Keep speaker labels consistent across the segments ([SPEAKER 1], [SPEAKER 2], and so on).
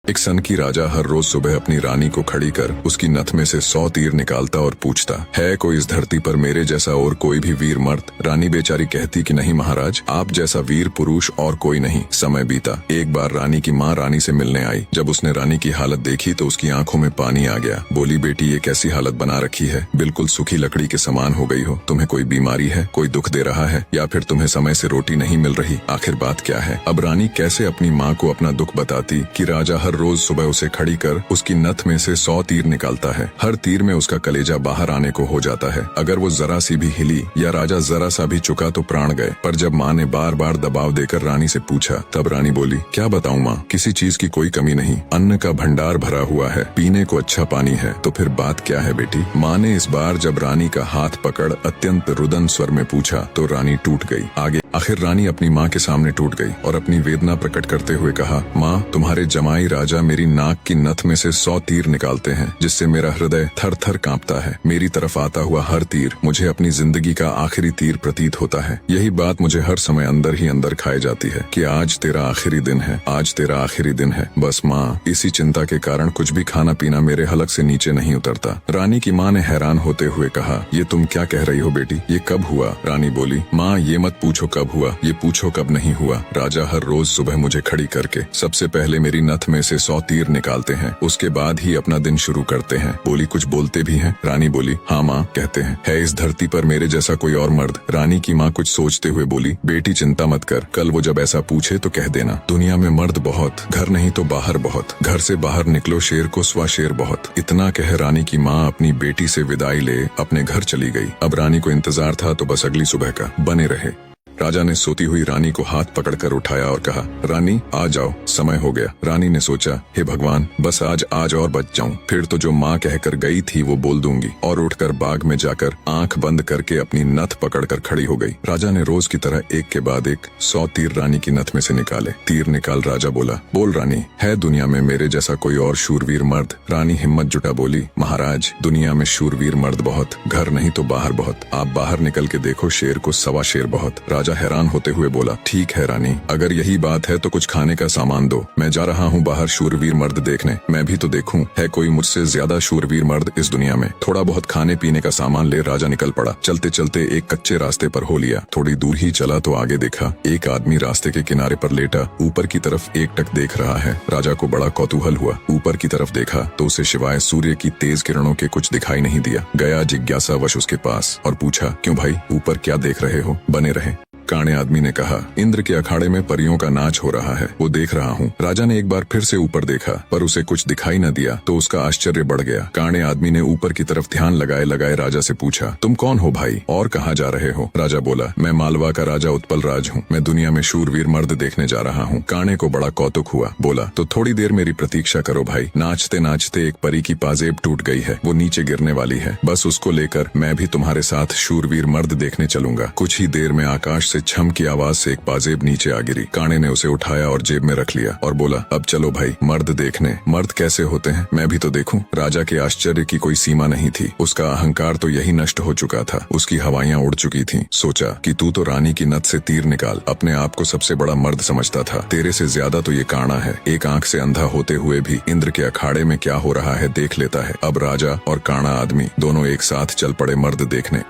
[SPEAKER 1] एक सन की राजा हर रोज सुबह अपनी रानी को खड़ी कर उसकी नथ में से 100 तीर निकालता और पूछता, है कोई इस धरती पर मेरे जैसा और कोई भी वीर मर्द? रानी बेचारी कहती कि नहीं महाराज, आप जैसा वीर पुरुष और कोई नहीं। समय बीता। एक बार रानी की माँ रानी से मिलने आई। जब उसने रानी की हालत देखी तो उसकी आंखों में पानी आ गया। बोली, बेटी ये कैसी हालत बना रखी है, बिल्कुल सूखी लकड़ी के समान हो गई हो। तुम्हें कोई बीमारी है, कोई दुख दे रहा है, या फिर तुम्हें समय से रोटी नहीं मिल रही? आखिर बात क्या है? अब रानी कैसे अपनी माँ को अपना दुख बताती कि राजा हर रोज सुबह उसे खड़ी कर उसकी नथ में से 100 तीर निकालता है। हर तीर में उसका कलेजा बाहर आने को हो जाता है। अगर वो जरा सी भी हिली या राजा जरा सा भी चुका तो प्राण गए। पर जब माँ ने बार बार दबाव देकर रानी से पूछा, तब रानी बोली, क्या बताऊँ माँ, किसी चीज की कोई कमी नहीं, अन्न का भंडार भरा हुआ है, पीने को अच्छा पानी है। तो फिर बात क्या है बेटी? माँ ने इस बार जब रानी का हाथ पकड़ अत्यंत रुदन स्वर में पूछा तो रानी टूट गई। आखिर रानी अपनी माँ के सामने टूट गई और अपनी वेदना प्रकट करते हुए कहा, माँ, तुम्हारे जमाई राजा मेरी नाक की नथ में से 100 तीर निकालते हैं, जिससे मेरा हृदय थर थर कांपता है। मेरी तरफ आता हुआ हर तीर मुझे अपनी जिंदगी का आखिरी तीर प्रतीत होता है। यही बात मुझे हर समय अंदर ही अंदर खाई जाती है कि आज तेरा आखिरी दिन है, आज तेरा आखिरी दिन है। बस माँ, इसी चिंता के कारण कुछ भी खाना पीना मेरे हलक से नीचे नहीं उतरता। रानी की माँ ने हैरान होते हुए कहा, ये तुम क्या कह रही हो बेटी, ये कब हुआ? रानी बोली, माँ, ये मत पूछो कब हुआ, ये पूछो कब नहीं हुआ। राजा हर रोज सुबह मुझे खड़ी करके सबसे पहले मेरी नथ में से 100 तीर निकालते हैं, उसके बाद ही अपना दिन शुरू करते हैं। बोली, कुछ बोलते भी हैं? रानी बोली, हाँ माँ, कहते हैं। है इस धरती पर मेरे जैसा कोई और मर्द? रानी की माँ कुछ सोचते हुए बोली, बेटी चिंता मत कर, कल वो जब ऐसा पूछे तो कह देना, दुनिया में मर्द बहुत, घर नहीं तो बाहर बहुत, घर से बाहर निकलो शेर को स्वा शेर बहुत। इतना कह रानी की माँ अपनी बेटी से विदाई ले अपने घर चली गई। अब रानी को इंतजार था तो बस अगली सुबह का। बने रहे। राजा ने सोती हुई रानी को हाथ पकड़कर उठाया और कहा, रानी आ जाओ, समय हो गया। रानी ने सोचा, हे भगवान, बस आज और बच जाऊं, फिर तो जो माँ कहकर गई थी वो बोल दूंगी। और उठकर बाग में जाकर आंख बंद करके अपनी नथ पकड़कर खड़ी हो गई। राजा ने रोज की तरह एक के बाद एक 100 तीर रानी की नथ में से निकाले। तीर निकाल राजा बोला, बोल रानी, है दुनिया में मेरे जैसा कोई और शूरवीर मर्द? रानी हिम्मत जुटा बोली, महाराज, दुनिया में शूरवीर मर्द बहुत, घर नहीं तो बाहर बहुत। आप बाहर निकल के देखो, शेर को सवा शेर बहुत। राजा हैरान होते हुए बोला, ठीक है रानी, अगर यही बात है तो कुछ खाने का सामान दो, मैं जा रहा हूँ बाहर शूरवीर मर्द देखने, मैं भी तो देखूं, है कोई मुझसे ज्यादा शूरवीर मर्द इस दुनिया में। थोड़ा बहुत खाने पीने का सामान ले राजा निकल पड़ा। चलते चलते एक कच्चे रास्ते पर हो लिया। थोड़ी दूर ही चला तो आगे देखा, एक आदमी रास्ते के किनारे पर लेटा ऊपर की तरफ एकटक देख रहा है। राजा को बड़ा कौतूहल हुआ। ऊपर की तरफ देखा तो उसे सिवाय सूर्य की तेज किरणों के कुछ दिखाई नहीं दिया। गया जिज्ञासावश उसके पास और पूछा, क्यों भाई, ऊपर क्या देख रहे हो? बने रहे। काणे आदमी ने कहा, इंद्र के अखाड़े में परियों का नाच हो रहा है, वो देख रहा हूँ। राजा ने एक बार फिर से ऊपर देखा पर उसे कुछ दिखाई न दिया तो उसका आश्चर्य बढ़ गया। काणे आदमी ने ऊपर की तरफ ध्यान लगाए लगाए राजा से पूछा, तुम कौन हो भाई और कहाँ जा रहे हो? राजा बोला, मैं मालवा का राजा उत्पल राज हूँ, मैं दुनिया में शूरवीर मर्द देखने जा रहा हूँ। काणे को बड़ा कौतुक हुआ। बोला, तो थोड़ी देर मेरी प्रतीक्षा करो भाई। नाचते नाचते एक परी की पाजेब टूट गई है, वो नीचे गिरने वाली है, बस उसको लेकर मैं भी तुम्हारे साथ शूरवीर मर्द देखने चलूंगा। कुछ ही देर में आकाश से छम की आवाज से एक पाजेब नीचे आ गिरी। काणे ने उसे उठाया और जेब में रख लिया और बोला, अब चलो भाई मर्द देखने। मर्द कैसे होते हैं, मैं भी तो देखूं। राजा के आश्चर्य की कोई सीमा नहीं थी। उसका अहंकार तो यही नष्ट हो चुका था, उसकी हवाइयां उड़ चुकी थीं। सोचा कि तू तो रानी की नथ से तीर निकाल अपने आप को सबसे बड़ा मर्द समझता था, तेरे से ज्यादा तो ये काणा है। एक आंख से अंधा होते हुए भी इंद्र के अखाड़े में क्या हो रहा है देख लेता है। अब राजा और काणा आदमी दोनों एक साथ चल पड़े मर्द देखने।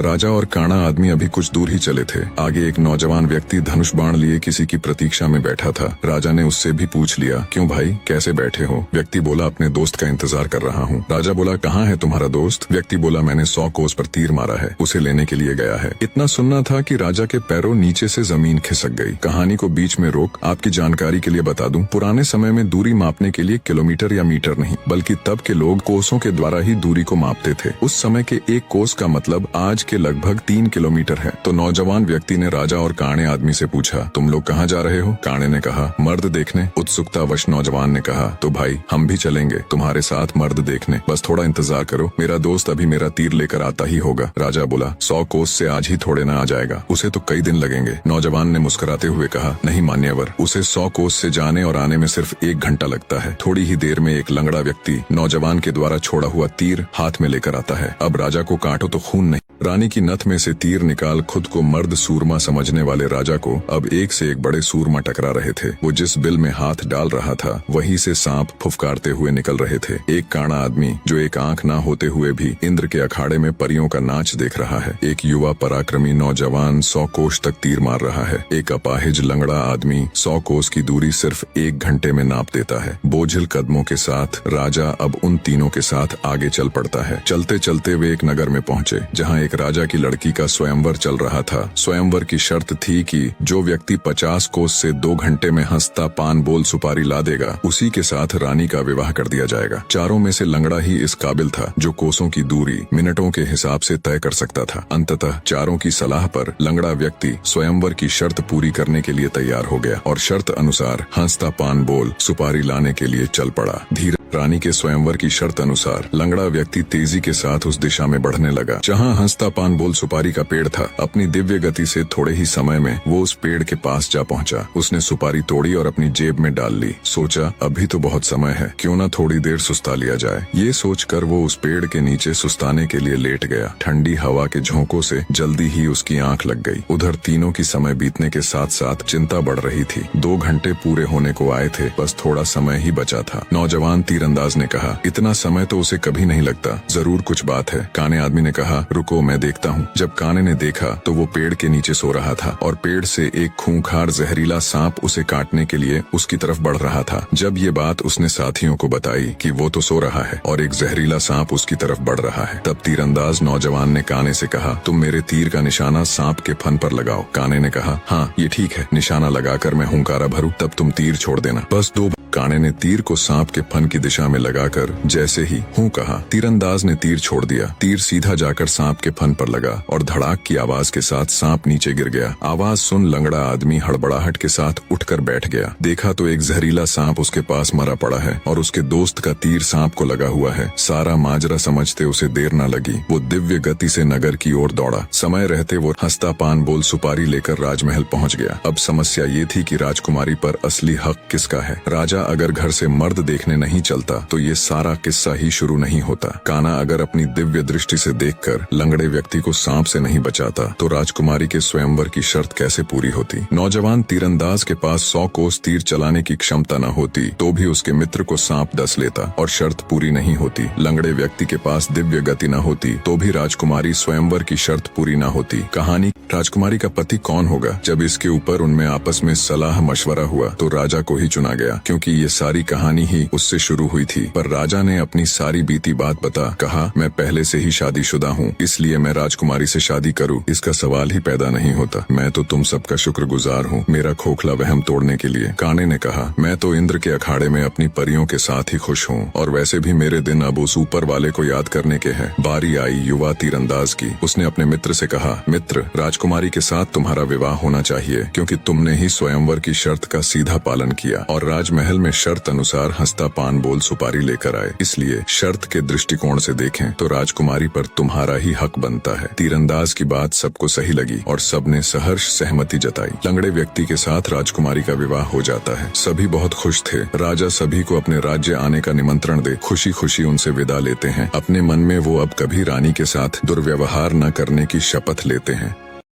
[SPEAKER 1] राजा और काणा आदमी अभी कुछ दूर ही चले थे। आगे एक नौजवान व्यक्ति धनुष बाण लिए किसी की प्रतीक्षा में बैठा था। राजा ने उससे भी पूछ लिया, क्यों भाई, कैसे बैठे हो? व्यक्ति बोला, अपने दोस्त का इंतजार कर रहा हूँ। राजा बोला, कहाँ है तुम्हारा दोस्त? व्यक्ति बोला, मैंने 100 कोस पर तीर मारा है, उसे लेने के लिए गया है। इतना सुनना था कि राजा के पैरों नीचे से जमीन खिसक गई। कहानी को बीच में रोक आपकी जानकारी के लिए बता दूं, पुराने समय में दूरी मापने के लिए किलोमीटर या मीटर नहीं बल्कि तब के लोग कोसों के द्वारा ही दूरी को मापते थे। उस समय के एक कोस का मतलब आज के लगभग 3 किलोमीटर है। तो नौजवान व्यक्ति ने राजा और काणे आदमी से पूछा, तुम लोग कहाँ जा रहे हो? काणे ने कहा, मर्द देखने। उत्सुकतावश नौजवान ने कहा, तो भाई हम भी चलेंगे तुम्हारे साथ मर्द देखने, बस थोड़ा इंतजार करो, मेरा दोस्त अभी मेरा तीर लेकर आता ही होगा। राजा बोला, 100 कोस से आज ही थोड़े न आ जाएगा, उसे तो कई दिन लगेंगे। नौजवान ने मुस्कुराते हुए कहा, नहीं मान्यवर, उसे 100 कोस से जाने और आने में सिर्फ 1 घंटा लगता है। थोड़ी ही देर में एक लंगड़ा व्यक्ति नौजवान के द्वारा छोड़ा हुआ तीर हाथ में लेकर आता है। अब राजा को काटो तो खून नहीं रानी की नथ में से तीर निकाल खुद को मर्द सूरमा समझने वाले राजा को अब एक से एक बड़े सूरमा टकरा रहे थे। वो जिस बिल में हाथ डाल रहा था वहीं से सांप फुफकारते हुए निकल रहे थे। एक काना आदमी जो एक आंख ना होते हुए भी इंद्र के अखाड़े में परियों का नाच देख रहा है। एक युवा पराक्रमी नौजवान 100 कोस तक तीर मार रहा है। एक अपाहिज लंगड़ा आदमी 100 कोस की दूरी सिर्फ 1 घंटे में नाप देता है। बोझिल कदमों के साथ राजा अब उन तीनों के साथ आगे चल पड़ता है। चलते चलते वे एक नगर में पहुंचे जहां एक राजा की लड़की का स्वयंवर चल रहा था। स्वयंवर की शर्त थी कि जो व्यक्ति 50 कोस से 2 घंटे में हंसता पान बोल सुपारी ला देगा उसी के साथ रानी का विवाह कर दिया जाएगा। चारों में से लंगड़ा ही इस काबिल था जो कोसों की दूरी मिनटों के हिसाब से तय कर सकता था। अंततः चारों की सलाह पर लंगड़ा व्यक्ति स्वयंवर की शर्त पूरी करने के लिए तैयार हो गया और शर्त अनुसार हंसता पान बोल सुपारी लाने के लिए चल पड़ा। धीरे रानी के स्वयंवर की शर्त अनुसार लंगड़ा व्यक्ति तेजी के साथ उस दिशा में बढ़ने लगा जहां हंसता पान बोल सुपारी का पेड़ था। अपनी दिव्य गति से थोड़े ही समय में वो उस पेड़ के पास जा पहुंचा। उसने सुपारी तोड़ी और अपनी जेब में डाल ली। सोचा अभी तो बहुत समय है, क्यों ना थोड़ी देर सुस्ता लिया जाए। ये सोचकर वो उस पेड़ के नीचे सुस्ताने के लिए लेट गया। ठंडी हवा के झोंकों से जल्दी ही उसकी आंख लग गई। उधर तीनों की समय बीतने के साथ साथ चिंता बढ़ रही थी। 2 घंटे पूरे होने को आए थे, बस थोड़ा समय ही बचा था। नौजवान तीरंदाज ने कहा, इतना समय तो उसे कभी नहीं लगता, जरूर कुछ बात है। काने आदमी ने कहा, रुको मैं देखता हूँ। जब काने ने देखा तो वो पेड़ के नीचे सो रहा था और पेड़ से एक खूंखार जहरीला सांप उसे काटने के लिए उसकी तरफ बढ़ रहा था। जब ये बात उसने साथियों को बताई कि वो तो सो रहा है और एक जहरीला सांप उसकी तरफ बढ़ रहा है, तब तीरंदाज नौजवान ने काने से कहा, तुम मेरे तीर का निशाना सांप के फन पर लगाओ। काने ने कहा, हाँ ये ठीक है, निशाना लगाकर मैं हुंकारा भरूं तब तुम तीर छोड़ देना। बस 2 काने ने तीर को सांप के फन की दिशा में लगाकर जैसे ही हूं कहा, तीरंदाज ने तीर छोड़ दिया। तीर सीधा जाकर सांप के फन पर लगा और धड़ाक की आवाज के साथ सांप नीचे गिर गया। आवाज सुन लंगड़ा आदमी हड़बड़ाहट के साथ उठकर बैठ गया। देखा तो एक जहरीला सांप उसके पास मरा पड़ा है और उसके दोस्त का तीर सांप को लगा हुआ है। सारा माजरा समझते उसे देर न लगी। वो दिव्य गति से नगर की ओर दौड़ा। समय रहते वो हंसता पान बोल सुपारी लेकर राजमहल पहुंच गया। अब समस्या ये थी कि राजकुमारी पर असली हक किसका है। राजा अगर घर से मर्द देखने नहीं चलता तो ये सारा किस्सा ही शुरू नहीं होता। काना अगर अपनी दिव्य दृष्टि से देखकर लंगड़े व्यक्ति को सांप से नहीं बचाता तो राजकुमारी के स्वयंवर की शर्त कैसे पूरी होती। नौजवान तीरंदाज के पास 100 कोस तीर चलाने की क्षमता न होती तो भी उसके मित्र को सांप डस लेता और शर्त पूरी नहीं होती। लंगड़े व्यक्ति के पास दिव्य गति न होती तो भी राजकुमारी स्वयंवर की शर्त पूरी न होती। कहानी राजकुमारी का पति कौन होगा। जब इसके ऊपर उनमें आपस में सलाह मशवरा हुआ तो राजा को ही चुना गया, क्योंकि ये सारी कहानी ही उससे शुरू हुई थी। पर राजा ने अपनी सारी बीती बात बता कहा, मैं पहले से ही शादीशुदा हूँ, इसलिए मैं राजकुमारी से शादी करूँ इसका सवाल ही पैदा नहीं होता। मैं तो तुम सबका शुक्रगुजार हूँ मेरा खोखला वहम तोड़ने के लिए। काने ने कहा, मैं तो इंद्र के अखाड़े में अपनी परियों के साथ ही खुश हूँ और वैसे भी मेरे दिन अब उस ऊपर वाले को याद करने के हैं। बारी आई युवा तीरंदाज की। उसने अपने मित्र से कहा, मित्र राजकुमारी के साथ तुम्हारा विवाह होना चाहिए, क्योंकि तुमने ही स्वयंवर की शर्त का सीधा पालन किया और राजमहल में शर्त अनुसार हंसता पान बोल सुपारी लेकर आए। इसलिए शर्त के दृष्टिकोण से देखें तो राजकुमारी पर तुम्हारा ही हक बनता है। तीरंदाज की बात सबको सही लगी और सबने सहर्ष सहमति जताई। लंगड़े व्यक्ति के साथ राजकुमारी का विवाह हो जाता है। सभी बहुत खुश थे। राजा सभी को अपने राज्य आने का निमंत्रण दे खुशी खुशी उनसे विदा लेते हैं। अपने मन में वो अब कभी रानी के साथ दुर्व्यवहार न करने की शपथ लेते हैं।